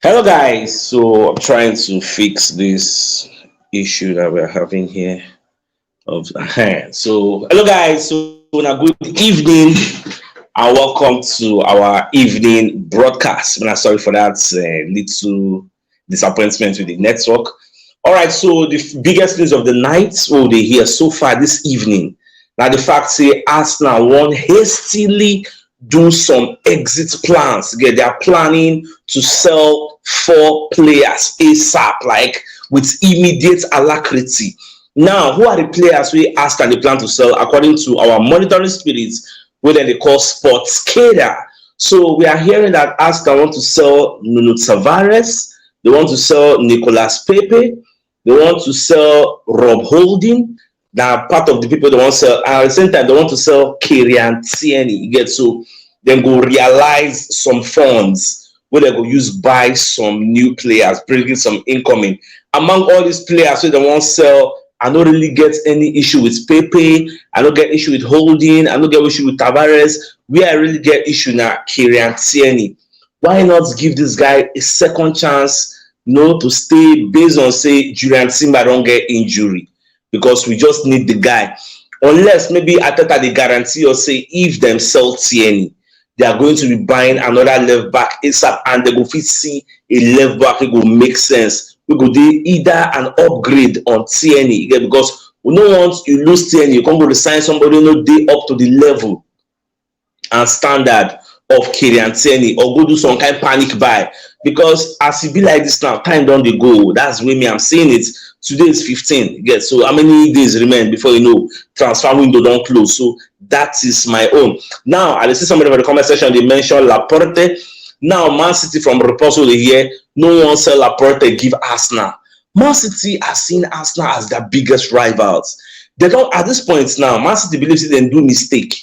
Hello guys, so I'm trying to fix this issue that we're having here of so hello guys, so now good evening and welcome to our evening broadcast. I'm sorry for that little disappointment with the network. All right, so the biggest news of the night, what they hear so far this evening. Now the fact say Arsenal won hastily do some exit plans. Again, they are planning to sell four players ASAP, like with immediate alacrity. Now, who are the players we asked and they plan to sell according to our monitoring spirits, where they call Sports Cater? So we are hearing that Arsenal want to sell Nuno Tavares, they want to sell Nicolas Pepe, they want to sell Rob Holding. Now, part of the people they want to sell, at the same time, they want to sell Kyrian Tierney. You get so then go realize some funds where they go use buy some new players, bringing some incoming. Among all these players, so they want to sell. I don't really get any issue with Pepe. I don't get issue with Holding. I don't get issue with Tavares. Where I really get issue now, Kyrian Tierney. Why not give this guy a second chance? To stay based on say Julian Timber don't get injury because we just need the guy. Unless maybe Ateta they guarantee or say if them sell Tierney, they are going to be buying another left back ASAP and they go fit see a left back it will make sense. We go do either an upgrade on Tierney because we don't want you lose Tierney, you can't go to sign somebody no day up to the level and standard of Kyrian Tierney or go do some kind of panic buy because as it be like this now, time don't they go. That's where me I'm saying it. Today is 15. Yes, so how many days remain before transfer window don't close? So that is my own. Now I see somebody in the comment section they mentioned Laporte. Now Man City from reports over here, no one sell Laporte give Arsenal. Man City are seen Arsenal as their biggest rivals. They don't at this point now. Man City believes they do mistake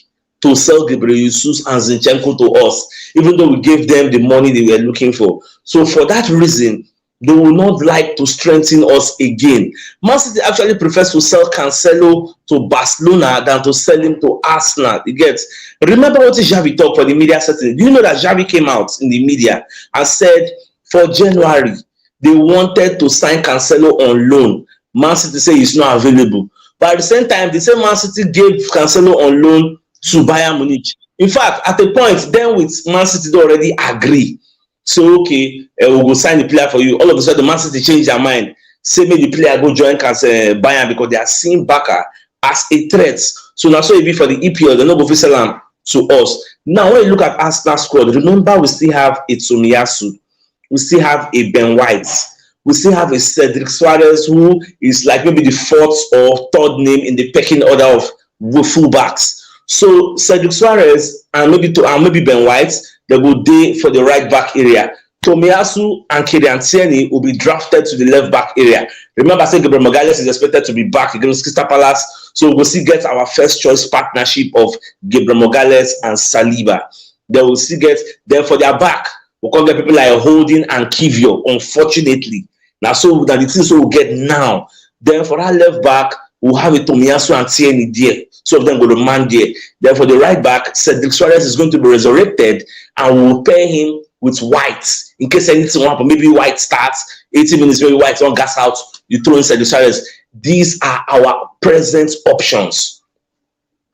to sell Gabriel Jesus and Zinchenko to us, even though we gave them the money they were looking for. So for that reason, they will not like to strengthen us again. Man City actually prefers to sell Cancelo to Barcelona than to sell him to Arsenal. You get? Remember what Xavi talked for the media setting? Do you know that Xavi came out in the media and said for January, they wanted to sign Cancelo on loan. Man City say he's not available. But at the same time, the same Man City gave Cancelo on loan to Bayern Munich. In fact, at a point, then with Man City, they already agree. So, okay, we'll go sign the player for you. All of a sudden, Man City change their mind. Say, maybe the player go join Bayern because they are seeing Baka as a threat. So now, so it be for the EPL, they no go sell them to us. Now, when you look at Arsenal squad, remember we still have a Tomiyasu. We still have a Ben White. We still have a Cedric Suarez, who is like maybe the fourth or third name in the pecking order of fullbacks. So Cedric Suarez and maybe Ben White, they will day for the right back area. Tomiyasu and Kyrian Tierney will be drafted to the left back area. Remember, I said Gabriel Magalhaes is expected to be back against Crystal Palace, so we'll see get our first choice partnership of Gabriel Magalhaes and Saliba. They will see get then for their back. We'll come get people like Holding and Kivio. Unfortunately, now so that the things we'll get now. Then for that left back, we'll have a Tomiyasu and Tierney there. Two of them go to man there. Then for the right back, Cedric Suarez is going to be resurrected and we'll pair him with White. In case anything will happen, maybe White starts, 80 minutes, maybe White on gas out, you throw in Cedric Suarez. These are our present options.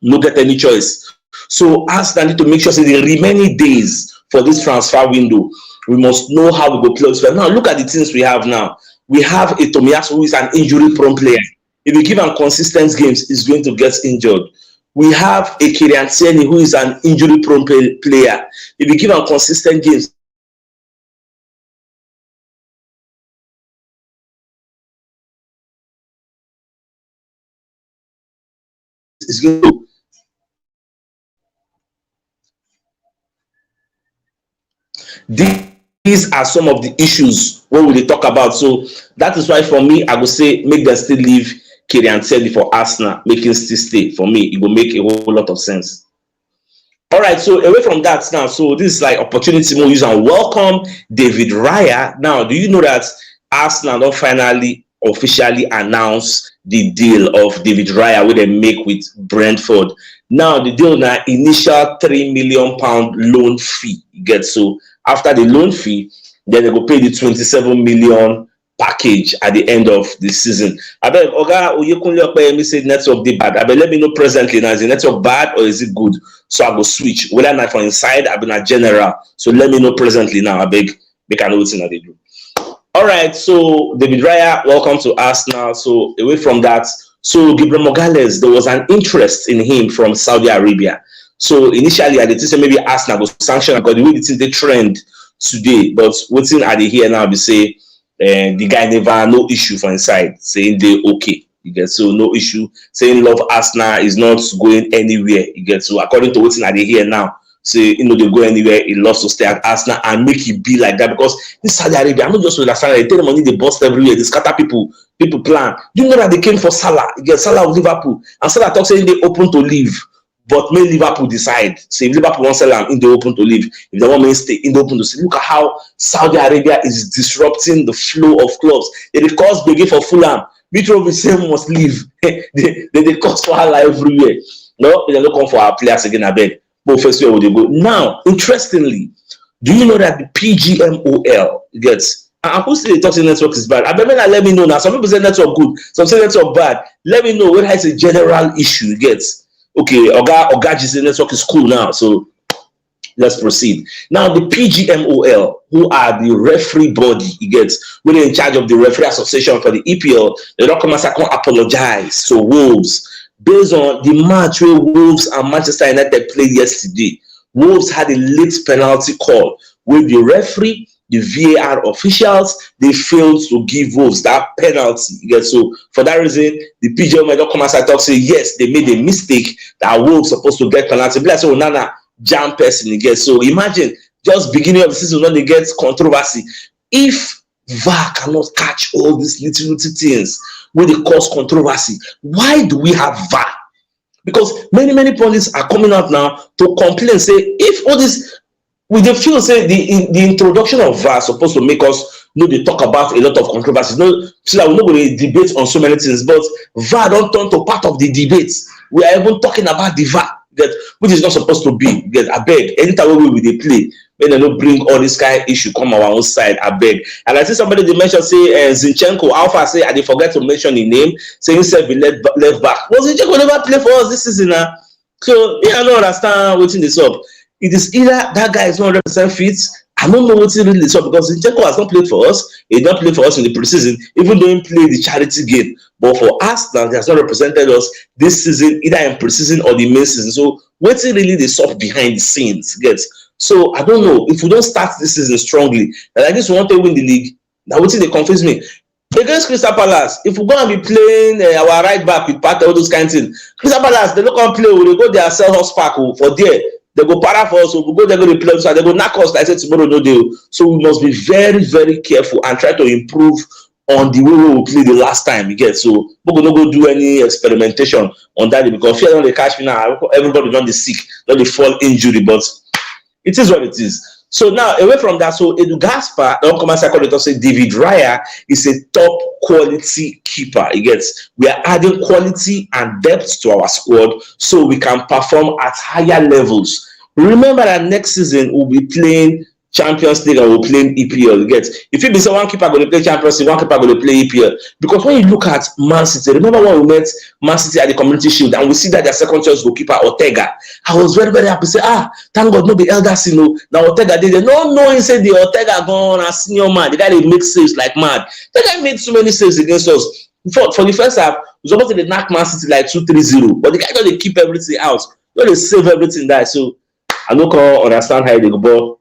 No get any choice. So Arsenal need to make sure in the remaining days for this transfer window, we must know how we go play. Now look at the things we have now. We have a Tomiyasu who is an injury-prone player. If you give him consistent games, he's going to get injured. We have a Kyrian Tierney who is an injury-prone player. If you give him consistent games, he's going to. These are some of the issues what will they talk about. So that is why for me, I would say make them still leave Kyrian Tierney for Arsenal, making still stay. For me, it will make a whole lot of sense. All right, so away from that now, so this is like opportunity more use and welcome David Raya. Now, do you know that Arsenal don't finally officially announce the deal of David Raya where they make with Brentford? Now, the deal now initial £3 million loan fee. You get so after the loan fee, Then they go pay the 27 million package at the end of the season. I beg Oga Oyekunle Opeyemi said network dey bad. I beg let me know presently now, is the network bad or is it good? So I go switch. Whether not for inside, I've been a general. So let me know presently now. I beg make I know what they do. All right, so David Raya, welcome to us now. So away from that, so Gabriel Magalhaes, there was an interest in him from Saudi Arabia. So initially, I did say maybe Arsenal was sanctioned because the way they trend today, but what's in at the here now, we say the guy never no issue for inside, saying they okay. You get so no issue, saying love Arsenal is not going anywhere. You get so according to what's in at the here now. Say, they go anywhere, he loves to stay at Arsenal and make it be like that because this Saudi Arabia, I'm not just understand, they take the money, they bust everywhere, they scatter people plan. Do you know that they came for Salah? You get Salah with Liverpool, and Salah talks saying they open to leave, but may Liverpool decide. Say if Liverpool won't sell them, in they open to leave. If they want me to stay, in they open to stay. Look at how Saudi Arabia is disrupting the flow of clubs. They cost big for Fulham. Mitro the same must leave. they cost for her everywhere. No, they don't come for our players again, I beg. First where would they go? Now, interestingly, do you know that the PGMOL gets? I'm supposed to talk to network is bad. I bet let me know now. Some people say network good, some say network bad. Let me know whether it's a general issue. Gets okay. Oga just say network is cool now. So let's proceed. Now the PGMOL, who are the referee body, gets when they're in charge of the referee association for the EPL, they don't come and say, apologize. So Wolves. Based on the match where Wolves and Manchester United played yesterday, Wolves had a late penalty call where the referee, the VAR officials, they failed to give Wolves that penalty. So for that reason, the PGM might not come outside talk say yes, they made a mistake that Wolves supposed to get penalty. But so Nana jam person again. So imagine just beginning of the season when they get controversy. If VAR cannot catch all these little things where they cause controversy, why do we have VAR? Because many pundits are coming out now to complain, say if all this, we dey feel say the introduction of VAR supposed to make us they talk about a lot of controversies. No, so that we're not going to debate on so many things, but VAR don't turn to part of the debates. We are even talking about the VAR, which is not supposed to be. I beg, anytime we play, when they don't bring all this kind of issue come our own side, I beg. And I see somebody they mentioned say Zinchenko, Alpha say, I did forget to mention his name, saying himself be left back. Well, Zinchenko never play for us this season now. So I don't understand what's in this up. It is either that guy is not 100% fit. I don't know what's really this up because Zinchenko has not played for us. He did not play for us in the preseason, even though he played the charity game. But for us, now he has not represented us this season, either in preseason or the main season. So what's really the stuff behind the scenes? So I don't know if we don't start this season strongly. And like this, we want to win the league. Now, what's they confuse me? Against Crystal Palace, if we're going to be playing our right back with Pat, all those kinds of things, Crystal Palace, they don't come play. They go there, sell house park for there. They go para for us. So we go there, go to play. So they go knock us. Like I said tomorrow, no deal. So we must be very, very careful and try to improve on the way we play the last time. So we're not going to do any experimentation on that because fear don't they catch me now. Everybody don't they sick, don't they fall injury, but it is what it is. So now, away from that, so Edu Gaspar, the upcoming psychologist, say David Raya is a top quality keeper. We are adding quality and depth to our squad so we can perform at higher levels. Remember that next season we'll be playing Champions League and we'll play EPL. If you be say one keeper going to play Champions League, one keeper going to play EPL. Because when you look at Man City, remember when we met Man City at the Community Shield and we see that their second choice goalkeeper Ortega. I was very, very happy to say, thank God, no be Elders, Now Ortega did no, he said the Ortega gone as senior man. The guy they make saves like mad. The guy made so many saves against us. For the first half, it was supposed to knock Man City like 2-3-0. But the guy don't keep everything out. They save everything there. So I don't understand how they go, but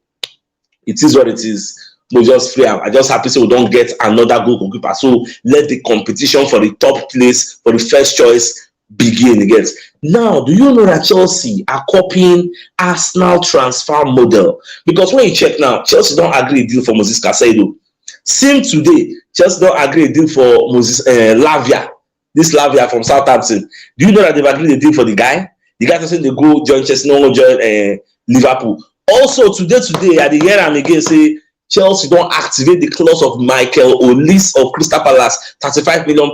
it is what it is. We just free. I just happy so we don't get another good goalkeeper. So let the competition for the top place, for the first choice, begin again. Now, do you know that Chelsea are copying Arsenal transfer model? Because when you check now, Chelsea don't agree a deal for Moses Caicedo. Same today, Chelsea don't agree a deal for Moses Lavia. This Lavia from Southampton. Do you know that they've agreed a deal for the guy? The guy doesn't they go join Chelsea, no join Liverpool. Also, today, at the year I'm again say Chelsea don't activate the clause of Michael Olise of Crystal Palace, £35 million.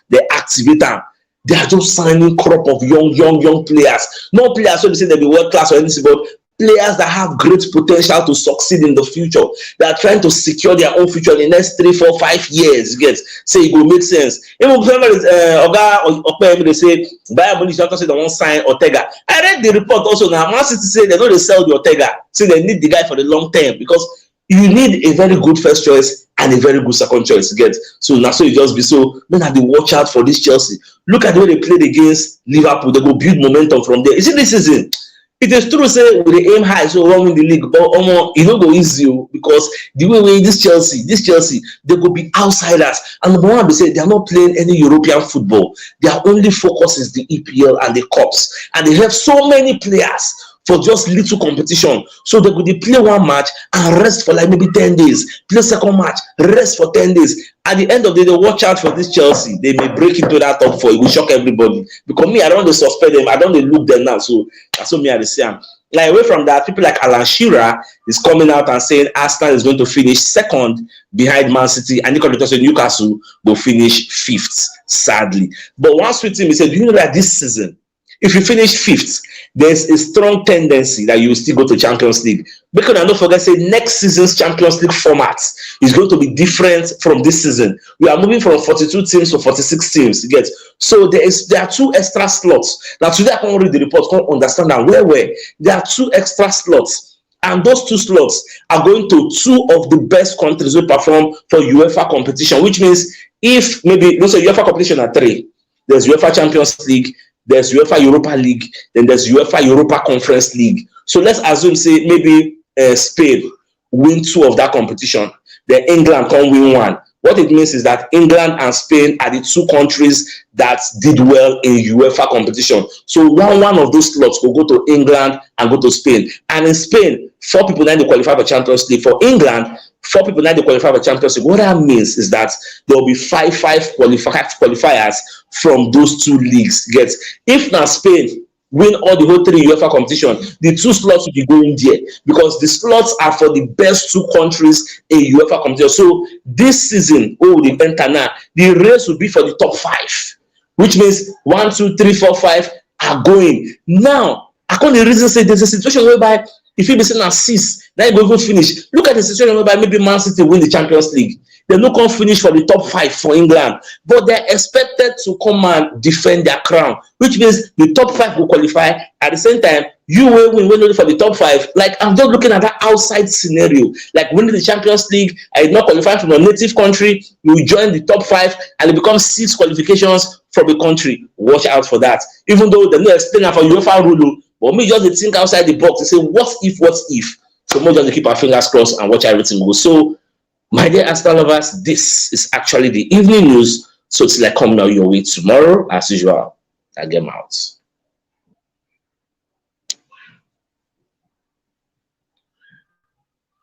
They activate them. They are just signing crop of young players. No players, so they say they'll be world class or anything, but players that have great potential to succeed in the future. They are trying to secure their own future in the next 3, 4, 5 years. Get say it will make sense. Even Oga Okpeyemi, they say Bayern Munich don't say they won't sign Ortega. I read the report also now. Man City say they know they sell the Ortega, so they need the guy for the long term because you need a very good first choice and a very good second choice to get. So now, so you just be so. Men have to watch out for this Chelsea. Look at the way they played against Liverpool. They go build momentum from there. You see this season. It is true, say we dey aim high, so we won win the league, but it no go easy because the way this Chelsea, they go be outsiders. And number one, they say they are not playing any European football. Their only focus is the EPL and the cups, and they have so many players for just little competition. So they could play one match and rest for like maybe 10 days. Play second match, rest for 10 days. At the end of the day, watch out for this Chelsea. They may break into that top 4. It will shock everybody. Because me, I don't want to suspect them. I don't want to look them now. So that's what me I say. Like away from that, people like Alan Shearer is coming out and saying Arsenal is going to finish second behind Man City, and Nicolas Newcastle will finish 5th, sadly. But one sweet thing, he said, do you know that this season, if you finish 5th, there's a strong tendency that you will still go to Champions League. Because don't forget, say next season's Champions League format is going to be different from this season. We are moving from 42 teams to 46 teams. You get so there are 2 extra slots. Now today I can't read the report, can't understand that where there are 2 extra slots. And those 2 slots are going to 2 of the best countries who perform for UEFA competition, which means if maybe let's say UEFA competition are 3, there's UEFA Champions League, there's UEFA Europa League, then there's UEFA Europa Conference League. So let's assume, say, maybe Spain win 2 of that competition, then England can win 1. What it means is that England and Spain are the 2 countries that did well in UEFA competition. So one of those slots will go to England and go to Spain. And in Spain, 4 people now they qualify for Champions League. For England, 4 people now they qualify for Champions League. What that means is that there will be 5 qualifiers from those 2 leagues. Get if now Spain win all the whole 3 UEFA competition, the 2 slots will be going there because the slots are for the best 2 countries in UEFA competition. So this season, the enter now, the race will be for the top 5, which means 1, 2, 3, 4, 5 are going. Now, according to the reason, say there's a situation whereby if you be saying assist, then you go even finish. Look at the situation whereby maybe Man City win the Champions League. They no come finish for the top 5 for England, but they're expected to come and defend their crown, which means the top 5 will qualify. At the same time, you will win only for the top 5. Like I'm just looking at that outside scenario, like winning the Champions League. I did not qualify from a native country. You join the top 5, and it becomes 6 qualifications from the country. Watch out for that. Even though they no explain for UEFA rule, but me just think outside the box and say, what if? So we just keep our fingers crossed and watch everything go. So, my dear Arsenal lovers, this is actually the evening news. So it's like coming out your way tomorrow, as usual. I get out.